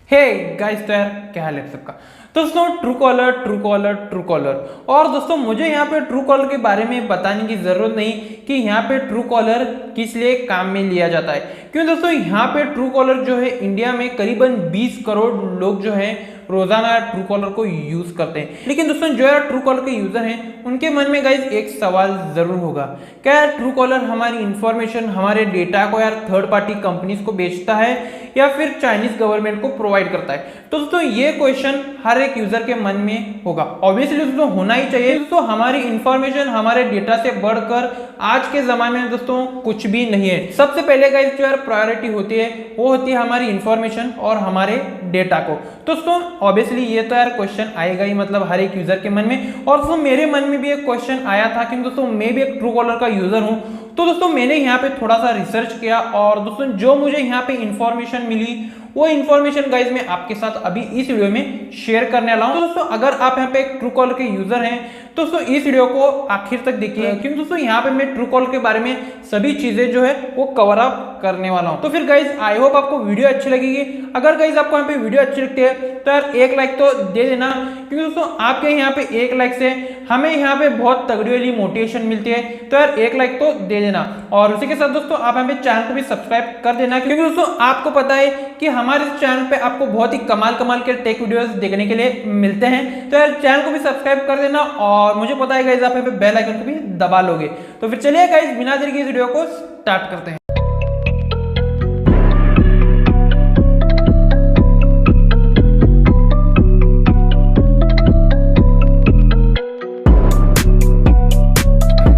Hey guys, तो यार क्या हाल है सबका। तो दोस्तों ट्रू कॉलर और दोस्तों मुझे यहाँ पे ट्रू कॉलर के बारे में बताने की जरूरत नहीं कि यहाँ पे ट्रू कॉलर किस लिए काम में लिया जाता है। क्यों दोस्तों, यहाँ पे ट्रू कॉलर जो है इंडिया में करीबन 20 करोड़ लोग जो है रोजाना ट्रू कॉलर को यूज करते हैं। लेकिन दोस्तों जो यार ट्रू कॉलर के यूजर हैं उनके मन में गाइज एक सवाल जरूर होगा, क्या यार ट्रू कॉलर हमारी इंफॉर्मेशन, हमारे डेटा को यार थर्ड पार्टी कंपनीज को बेचता है या फिर चाइनीज गवर्नमेंट को प्रोवाइड करता है। तो दोस्तों ये क्वेश्चन हर एक यूजर के मन में होगा, ऑब्वियसली दोस्तों होना ही चाहिए। दोस्तों हमारी इंफॉर्मेशन हमारे डेटा से बढ़कर आज के जमाने में दोस्तों कुछ भी नहीं है। सबसे पहले गाइज जो यार प्रायोरिटी होती है वो होती है हमारी इंफॉर्मेशन और हमारे डेटा को। दोस्तों ऑब्वियसली ये तो यार क्वेश्चन आएगा ही, मतलब हर एक यूजर के मन में। और दोस्तों मेरे मन में भी एक क्वेश्चन आया था कि दोस्तों मैं भी एक ट्रू कॉलर का यूजर हूं। तो दोस्तों मैंने यहाँ पे थोड़ा सा रिसर्च किया और दोस्तों जो मुझे यहाँ पे इंफॉर्मेशन मिली वो इन्फॉर्मेशन गाइज मैं आपके साथ अभी इस वीडियो में शेयर करने वाला हूं। तो दोस्तों अगर आप यहाँ पे एक ट्रू कॉलर के यूजर हैं तो दोस्तों इस वीडियो को आखिर तक देखिए, क्योंकि दोस्तों यहाँ पे मैं ट्रू कॉलर के बारे में सभी चीजें जो है वो कवर अप करने वाला हूं। तो फिर गाइज आई होप आपको वीडियो अच्छी लगेगी। अगर गाइज आपको यहाँ पे वीडियो अच्छी लगती है तो यार एक लाइक तो दे देना, क्योंकि दोस्तों आपके यहाँ पे एक लाइक से हमें यहाँ पे बहुत तगड़ी वाली मोटिवेशन मिलती है। तो यार एक लाइक तो दे देना और उसी के साथ दोस्तों आप यहाँ पे चैनल को भी सब्सक्राइब कर देना, क्योंकि दोस्तों आपको पता है कि हमारे चैनल पे आपको बहुत ही कमाल के टेक वीडियोस देखने के लिए मिलते हैं। तो यार चैनल को भी सब्सक्राइब कर देना और मुझे पता है गाइज आप यहाँ पे बेल आइकन को भी दबा लोगे। तो फिर चलिए गाइज बिना देरी के इस वीडियो को स्टार्ट करते हैं।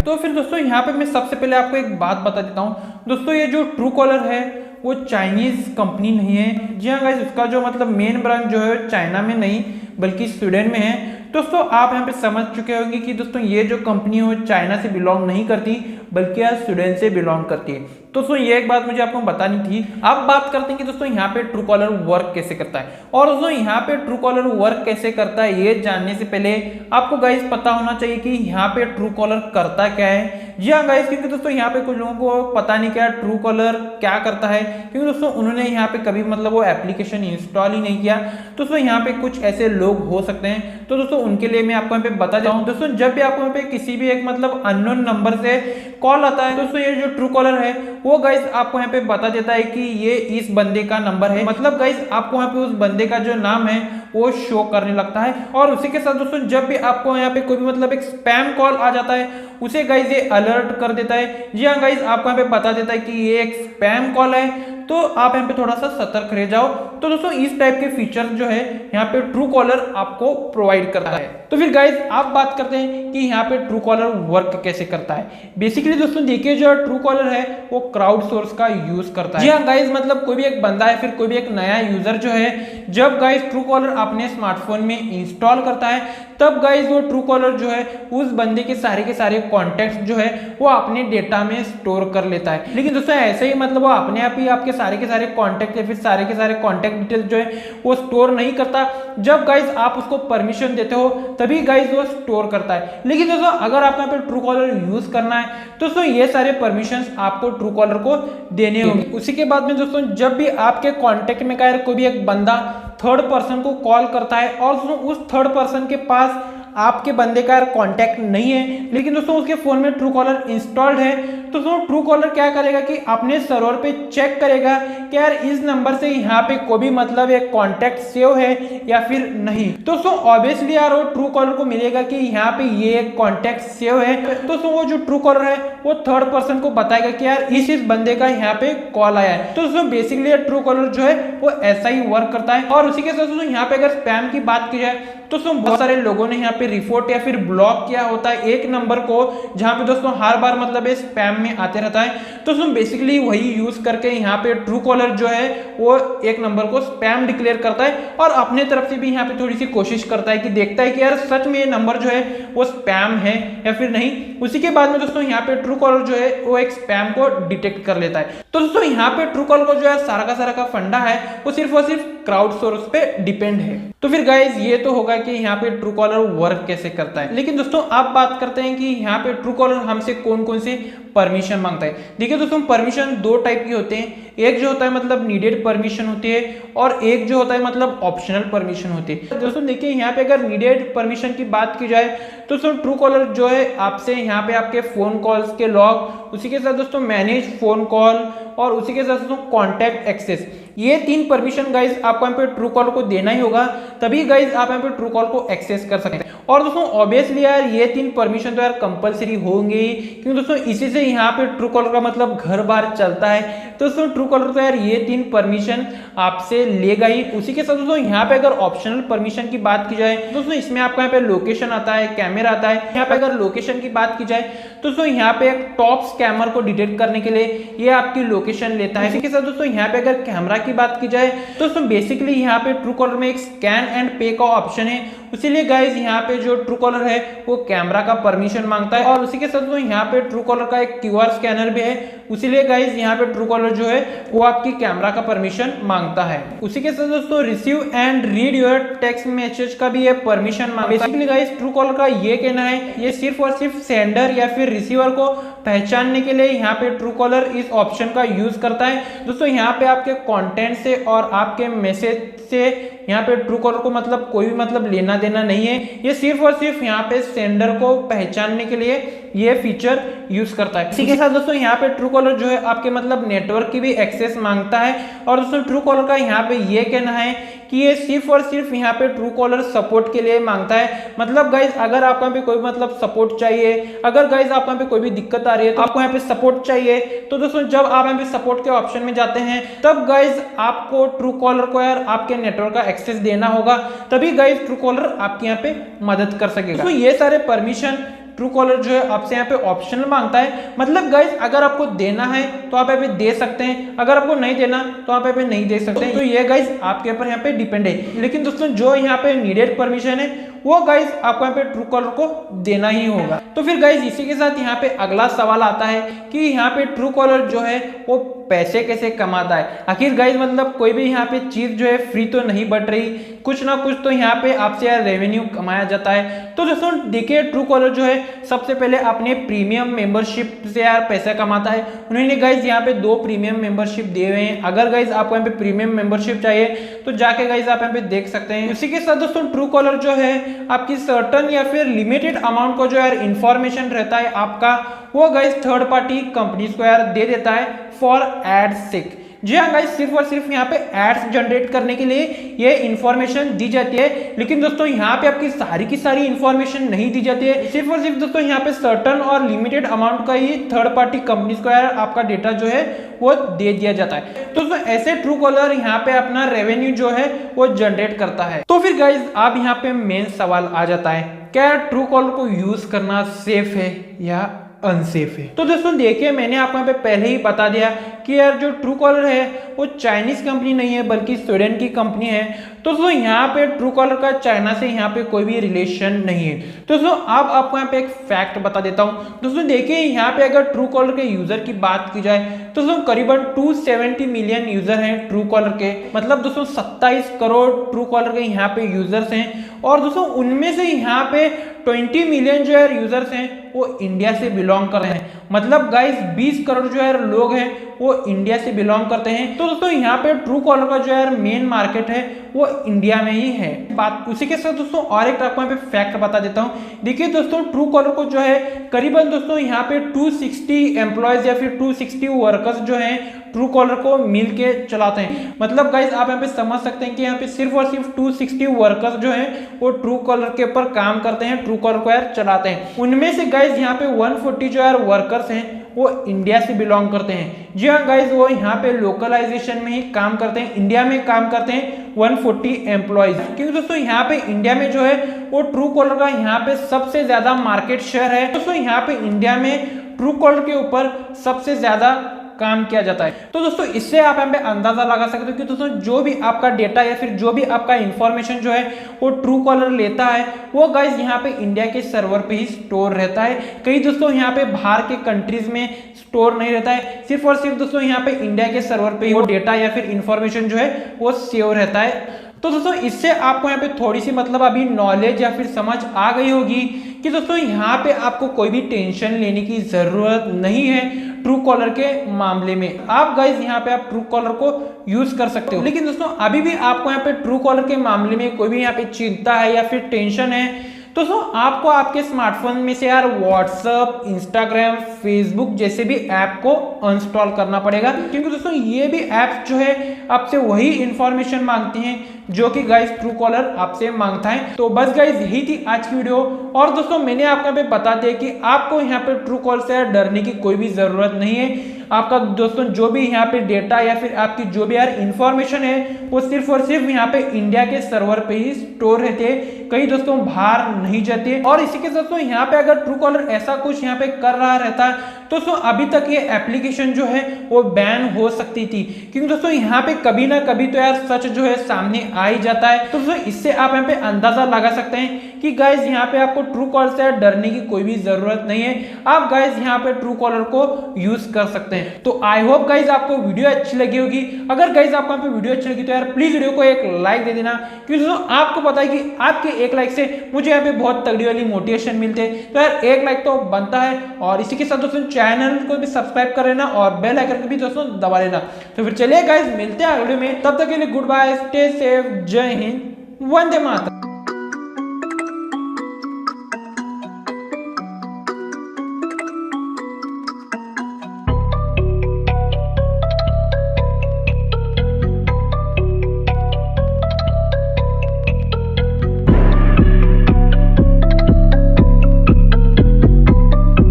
तो फिर दोस्तों यहाँ पे मैं सबसे पहले आपको एक बात बता देता हूँ। दोस्तों ये जो ट्रू कॉलर है वो चाइनीज कंपनी नहीं है। जी हाँ गाइस, उसका जो मतलब मेन ब्रांच जो है चाइना में नहीं बल्कि स्वीडन में है। दोस्तों आप यहाँ पे समझ चुके होंगे कि दोस्तों ये जो कंपनी है वो चाइना से बिलोंग नहीं करती बल्कि यार स्वीडन से बिलोंग करती है। दोस्तों ये एक बात मुझे आपको बतानी थी। अब बात करते हैं कि दोस्तों यहाँ पे ट्रू कॉलर वर्क कैसे करता है। और दोस्तों यहाँ पे ट्रू कॉलर वर्क कैसे करता है ये जानने से पहले आपको गाइस पता होना चाहिए कि यहाँ पे ट्रू कॉलर करता क्या है। जी हाँ गाइस, क्योंकि दोस्तों यहाँ पे कुछ लोगों को पता नहीं क्या ट्रू कॉलर क्या करता है, क्योंकि दोस्तों उन्होंने यहाँ पे कभी मतलब वो एप्लीकेशन इंस्टॉल ही नहीं किया। दोस्तों यहाँ पे कुछ ऐसे लोग हो सकते हैं, तो दोस्तों उनके लिए मैं आपको यहाँ पे बता देता हूँ। दोस्तों जब भी आपको यहाँ पे किसी भी एक मतलब अननोन नंबर से कॉल आता है, दोस्तों ये जो ट्रू कॉलर है वो गाइस आपको यहाँ पे बता देता है कि ये इस बंदे का नंबर है। मतलब गाइस आपको यहाँ पे उस बंदे का जो नाम है वो शो करने लगता है। और उसी के साथ दोस्तों जब भी आपको यहाँ पे कोई भी मतलब एक स्पैम कॉल आ जाता है उसे गाइस ये अलर्ट कर देता है। जी हाँ गाइस, आपको यहाँ पे बता देता है कि ये एक स्पैम कॉल है, तो आप यहाँ पे थोड़ा सा सतर्क रह जाओ। तो दोस्तों इस टाइप के फीचर जो है यहाँ पे ट्रू कॉलर आपको प्रोवाइड करता है। तो फिर गाइस आप बात करते हैं कि यहाँ पे ट्रू कॉलर वर्क कैसे करता है। बेसिकली दोस्तों देखिए जो ट्रू कॉलर है वो क्राउड सोर्स का यूज करता है। जी हाँ गाइस, मतलब कोई भी एक बंदा है फिर कोई भी एक नया यूजर जो है जब गाइस ट्रू कॉलर अपने स्मार्टफोन में इंस्टॉल करता है तब गाइस वो ट्रू कॉलर जो है उस बंदे के सारे कॉन्टेक्ट जो है वो अपने डेटा में स्टोर कर लेता है। लेकिन दोस्तों ऐसे ही मतलब वो अपने आप ही आपके सारे कॉन्टेक्ट या फिर सारे कॉन्टेक्ट डिटेल्स जो है वो स्टोर नहीं करता। जब गाइस आप उसको परमिशन देते हो तभी गाइस वो स्टोर करता है। लेकिन दोस्तों अगर आप यहाँ पे ट्रू कॉलर यूज करना है तो दोस्तों ये सारे परमिशंस आपको ट्रू कॉलर को देने होंगे। उसी के बाद में दोस्तों जब भी आपके कॉन्टेक्ट में कोई भी एक बंदा थर्ड पर्सन को कॉल करता है और उस थर्ड पर्सन के पास आपके बंदे का कांटेक्ट नहीं है लेकिन दोस्तों उसके फोन में ट्रू कॉलर इंस्टॉल्ड है, तो दोस्तों ट्रू कॉलर क्या करेगा कि अपने सर्वर पे चेक करेगा कि यार इस नंबर से यहाँ पे कोई भी मतलब एक कांटेक्ट सेव है या फिर नहीं। तो दोस्तों ऑब्वियसली यार वो ट्रू कॉलर को मिलेगा कि यहाँ पे ये एक कांटेक्ट सेव है। तो दोस्तों वो जो ट्रू कॉलर है वो थर्ड पर्सन को बताएगा कि यार इस बंदे का यहाँ पे कॉल आया है। तो दोस्तों बेसिकली ट्रू कॉलर जो है वो ऐसा ही वर्क करता है। और उसी के साथ दोस्तों यहाँ पे अगर स्पैम की बात की जाए तो दोस्तों बहुत सारे लोगों ने यहाँ पे रिपोर्ट या फिर ब्लॉक किया होता है एक नंबर को, जहां पे दोस्तों हर बार मतलब ये स्पैम में आते रहता है। तो दोस्तों बेसिकली वही यूज करके यहाँ पे ट्रू कॉलर जो है वो एक नंबर को स्पैम डिक्लेयर करता है और अपने तरफ से भी यहाँ पे थोड़ी सी कोशिश करता है कि देखता है कि यार सच में ये नंबर जो है वो स्पैम है या फिर नहीं। उसी के बाद में दोस्तों यहाँ पे ट्रू कॉलर जो है वो एक स्पैम को डिटेक्ट कर लेता है। तो दोस्तों यहाँ पे ट्रू कॉलर को जो है सारा का फंडा है वो सिर्फ और सिर्फ क्राउड सोर्स पे डिपेंड है। तो फिर गाइज ये तो होगा कि यहाँ पे ट्रू कॉलर वर्क कैसे करता है। लेकिन दोस्तों आप बात करते हैं कि यहाँ पे ट्रू कॉलर हमसे कौन कौन से परमिशन मांगता है। देखिए दोस्तों, परमिशन दो टाइप के होते हैं। एक जो होता है मतलब नीडेड परमिशन होती है, और एक जो होता है मतलब ऑप्शनल परमिशन होती है। दोस्तों देखिए, यहाँ पे अगर नीडेड परमिशन की बात की जाए तो दोस्तों ट्रू कॉलर जो है आपसे यहाँ पे आपके फोन कॉल्स के लॉग, उसी के साथ दोस्तों मैनेज फोन कॉल, और उसी के साथ दोस्तों कॉन्टैक्ट एक्सेस, ये 3 परमिशन गाइज आपको यहाँ पे ट्रू कॉलर को देना ही होगा, तभी गाइज आप यहाँ पे ट्रू कॉल को एक्सेस कर सकते हैं। और दोस्तों ऑब्वियसली यार ये 3 परमिशन तो यार कंपलसरी होंगे ही, क्योंकि दोस्तों इसी से यहाँ पे ट्रू कॉलर का मतलब घर बार चलता है। तो दोस्तों ट्रू कॉलर तो यार ये 3 परमिशन आपसे लेगा ही। उसी के साथ दोस्तों यहाँ पे अगर ऑप्शनल परमिशन की बात की जाए तो दोस्तों इसमें आपको यहाँ पे लोकेशन आता है, कैमरा आता है। यहाँ पे अगर लोकेशन की बात की जाए तो दोस्तों यहाँ पे एक टॉप स्कैमर को डिटेक्ट करने के लिए ये आपकी लोकेशन लेता है। इसी के साथ दोस्तों यहाँ पे अगर कैमरा की बात की जाए तो दोस्तों बेसिकली यहाँ पे ट्रू कॉलर में एक स्कैन एंड पे का ऑप्शन है, इसीलिए गाइज यहाँ पे जो ट्रू कॉलर है वो कैमरा का परमिशन मांगता है। और उसी के साथ यहाँ पे ट्रू कॉलर का एक QR स्कैनर भी है, इसीलिए गाइज यहाँ पे ट्रू कॉलर जो है वो आपकी कैमरा का परमिशन मांगता है। उसी के साथ दोस्तों receive and read your text message का भी ये परमिशन मांगता है। बेसिकली गाइज ट्रू कॉलर का ये कहना है ये सिर्फ और सिर्फ सेंडर या फिर रिसीवर को पहचानने के लिए यहाँ पे ट्रू कॉलर इस ऑप्शन का यूज करता है। दोस्तों यहाँ पे आपके कंटेंट से और आपके मैसेज से यहाँ पे ट्रू कॉलर को मतलब कोई भी मतलब लेना देना नहीं है, ये सिर्फ और सिर्फ यहाँ पे सेंडर को पहचानने के लिए ये फीचर यूज करता है। इसी के साथ दोस्तों यहाँ पे ट्रू कॉलर जो है आपके मतलब नेटवर्क की भी एक्सेस मांगता है। और दोस्तों ट्रू कॉलर का यहाँ पे ये कहना है कि ये सिर्फ और सिर्फ यहाँ पे ट्रू कॉलर सपोर्ट के लिए मांगता है। मतलब गाइज अगर आपको यहाँ पे कोई मतलब सपोर्ट चाहिए, अगर गाइज आपको यहाँ पे कोई भी दिक्कत आ रही है तो आपको यहाँ पे सपोर्ट चाहिए, तो दोस्तों जब आप यहाँ पे सपोर्ट के ऑप्शन में जाते हैं तब गाइज आपको ट्रू कॉलर को यार आपके नेटवर्क का एक्सेस देना होगा, तभी गाइज ट्रू कॉलर आपकी यहाँ पे मदद कर सकेगा। तो ये सारे परमिशन ट्रू कॉलर जो है आपसे यहाँ पे ऑप्शनल मांगता है। मतलब गाइज अगर आपको देना है तो आप यहाँ पे दे सकते हैं, अगर आपको नहीं देना तो आप यहाँ पे नहीं दे सकते हैं। तो ये गाइज आपके ऊपर यहाँ पे डिपेंड है। लेकिन दोस्तों जो यहाँ पे नीडेड परमिशन है वो गाइज आपको यहाँ पे ट्रू कॉलर को देना ही होगा। तो फिर गाइज इसी के साथ यहाँ पे अगला सवाल आता है कि यहाँ पे ट्रू कॉलर जो है वो पैसे कैसे कमाता है। आखिर गाइज मतलब कोई भी यहाँ पे चीज जो है फ्री तो नहीं बट रही, कुछ ना कुछ तो यहाँ पे आपसे यार रेवेन्यू कमाया जाता है। तो दोस्तों देखिए ट्रू कॉलर जो है सबसे पहले अपने प्रीमियम मेंबरशिप से यार पैसा कमाता है। उन्होंने गाइज यहाँ पे 2 प्रीमियम मेंबरशिप दिए हुए हैं। अगर गाइज आपको यहाँ पे प्रीमियम मेंबरशिप चाहिए तो जाके गाइज आप यहाँ पे देख सकते हैं। उसी के साथ दोस्तों ट्रू कॉलर जो है आपकी सर्टन या फिर लिमिटेड अमाउंट को जो यार इंफॉर्मेशन रहता है आपका, वो गाइज थर्ड पार्टी कंपनीज को यार दे देता है फॉर एड सेक। जी हाँ गाइस, सिर्फ और सिर्फ यहाँ पे एड्स जनरेट करने के लिए ये इन्फॉर्मेशन दी जाती है। लेकिन दोस्तों यहाँ पे आपकी सारी की सारी इन्फॉर्मेशन नहीं दी जाती है। सिर्फ और सिर्फ दोस्तों यहाँ पे सर्टन और लिमिटेड अमाउंट का ही थर्ड पार्टी कंपनीज को यार आपका डेटा जो है वो दे दिया जाता है। तो दोस्तों ऐसे ट्रू कॉलर यहाँ पे अपना रेवेन्यू जो है वो जनरेट करता है। तो फिर गाइज अब यहाँ पे मेन सवाल आ जाता है, क्या ट्रू कॉलर को यूज करना सेफ है या अनसेफ है। तो दोस्तों देखिए मैंने आपको यहाँ पे पहले ही बता दिया कि यार जो ट्रू कॉलर है वो चाइनीज कंपनी नहीं है बल्कि स्वीडन की कंपनी है। तो दोस्तों यहाँ पे ट्रू कॉलर का चाइना से यहाँ पे कोई भी रिलेशन नहीं है। तो दोस्तों अब आपको यहाँ पे एक फैक्ट बता देता हूँ। दोस्तों देखिए यहाँ पे अगर ट्रू कॉलर के यूजर की बात की जाए तो दोस्तों करीबन 270 मिलियन यूजर हैं ट्रू कॉलर के। मतलब दोस्तों 27 करोड़ ट्रू कॉलर के यहाँ पे यूजर्स हैं। और दोस्तों उनमें से यहाँ पे 20 मिलियन जो है यूजर्स हैं वो इंडिया से बिलोंग कर रहे हैं। मतलब गाइस 20 करोड़ जो है लोग हैं वो इंडिया से बिलोंग करते हैं। तो दोस्तों यहाँ पे ट्रू कॉलर का जो है मेन मार्केट है वो इंडिया में ही है। बात उसी के साथ दोस्तों और एक आपको यहाँ पे फैक्ट बता देता हूँ। देखिए दोस्तों ट्रू कॉलर को जो है करीबन दोस्तों यहाँ पे 260 एम्प्लॉयज या फिर 260 वर्कर्स जो हैं ट्रू कॉलर को मिल के चलाते हैं। मतलब गाइज आप यहाँ पे समझ सकते हैं कि यहाँ पे सिर्फ और सिर्फ 260 वर्कर्स जो हैं वो ट्रू कॉलर के ऊपर काम करते हैं, ट्रू कॉलर को यार चलाते हैं। उनमें से गाइज यहाँ पे 140 जो यार वर्कर्स हैं वो इंडिया से बिलोंग करते हैं। जी हाँ गाइज वो यहाँ पे लोकलाइजेशन में ही काम करते हैं, इंडिया में काम करते हैं 140 एम्प्लॉयज। क्योंकि दोस्तों यहाँ पे इंडिया में जो है वो ट्रू कॉलर का यहाँ पे सबसे ज्यादा मार्केट शेयर है। दोस्तों यहाँ पे इंडिया में ट्रू कॉलर के ऊपर सबसे ज्यादा काम किया जाता है। तो दोस्तों इससे आप यहाँ पे अंदाजा लगा सकते हो कि दोस्तों जो भी आपका डेटा या फिर जो भी आपका इंफॉर्मेशन जो है वो ट्रू कॉलर लेता है वो गाइस यहाँ पे इंडिया के सर्वर पे ही स्टोर रहता है। कई दोस्तों यहाँ पे बाहर के कंट्रीज में स्टोर नहीं रहता है, सिर्फ और सिर्फ दोस्तों यहाँ पे इंडिया के सर्वर पे ही वो डेटा या फिर इंफॉर्मेशन जो है वो सेव रहता है। तो दोस्तों इससे आपको यहाँ पे थोड़ी सी मतलब अभी नॉलेज या फिर समझ आ गई होगी कि दोस्तों यहाँ पे आपको कोई भी टेंशन लेने की जरूरत नहीं है ट्रू कॉलर के मामले में। आप गाइज यहाँ पे आप ट्रू कॉलर को यूज कर सकते हो, लेकिन दोस्तों अभी भी आपको यहाँ पे ट्रू कॉलर के मामले में कोई भी यहाँ पे चिंता है या फिर टेंशन है तो दोस्तों आपको आपके स्मार्टफोन में से यार व्हाट्सएप, इंस्टाग्राम, फेसबुक जैसे भी ऐप को अनइंस्टॉल करना पड़ेगा, क्योंकि दोस्तों ये भी ऐप जो है आपसे वही इंफॉर्मेशन मांगती हैं जो कि गाइस ट्रू कॉलर आपसे मांगता है। तो बस गाइस यही थी आज की वीडियो। और दोस्तों मैंने आपको यहाँ पे बता दिया कि आपको यहाँ पे ट्रू कॉलर से डरने की कोई भी जरूरत नहीं है। आपका दोस्तों जो भी यहाँ पे डेटा या फिर आपकी जो भी यार इंफॉर्मेशन है वो सिर्फ और सिर्फ यहाँ पे इंडिया के सर्वर पे ही स्टोर रहते हैं, कई दोस्तों बाहर नहीं जाते। और इसी के दोस्तों यहाँ पे अगर ट्रू कॉलर ऐसा कुछ यहाँ पे कर रहा रहता है तो दोस्तों अभी तक ये एप्लीकेशन जो है वो बैन हो सकती थी, क्योंकि दोस्तों यहाँ पे कभी ना कभी तो यार सच जो है सामने आ ही जाता है। तो दोस्तों इससे आप यहाँ पे अंदाजा लगा सकते हैं कि गाइज यहाँ पे आपको ट्रू कॉलर से डरने की कोई भी जरूरत नहीं है। आप गाइज यहाँ पे ट्रू कॉलर को यूज कर सकते हैं। तो आई होप गाइज आपको वीडियो अच्छी लगी होगी। अगर गाइज आपको यहाँ पे वीडियो अच्छी लगी तो यार प्लीज वीडियो को एक लाइक दे देना, क्योंकि दोस्तों आपको पता है कि आपके एक लाइक से मुझे यहाँ पे बहुत तगड़ी वाली मोटिवेशन मिलते हैं। तो यार एक लाइक तो बनता है। और इसी के साथ दोस्तों चैनल को भी सब्सक्राइब कर लेना और बेल आइकन को भी दोस्तों दबा लेना। तो फिर चलिए गाइज मिलते हैं अगले वीडियो में, तब तक के लिए गुड बाय, स्टे सेफ, जय हिंद, वंदे मातरम।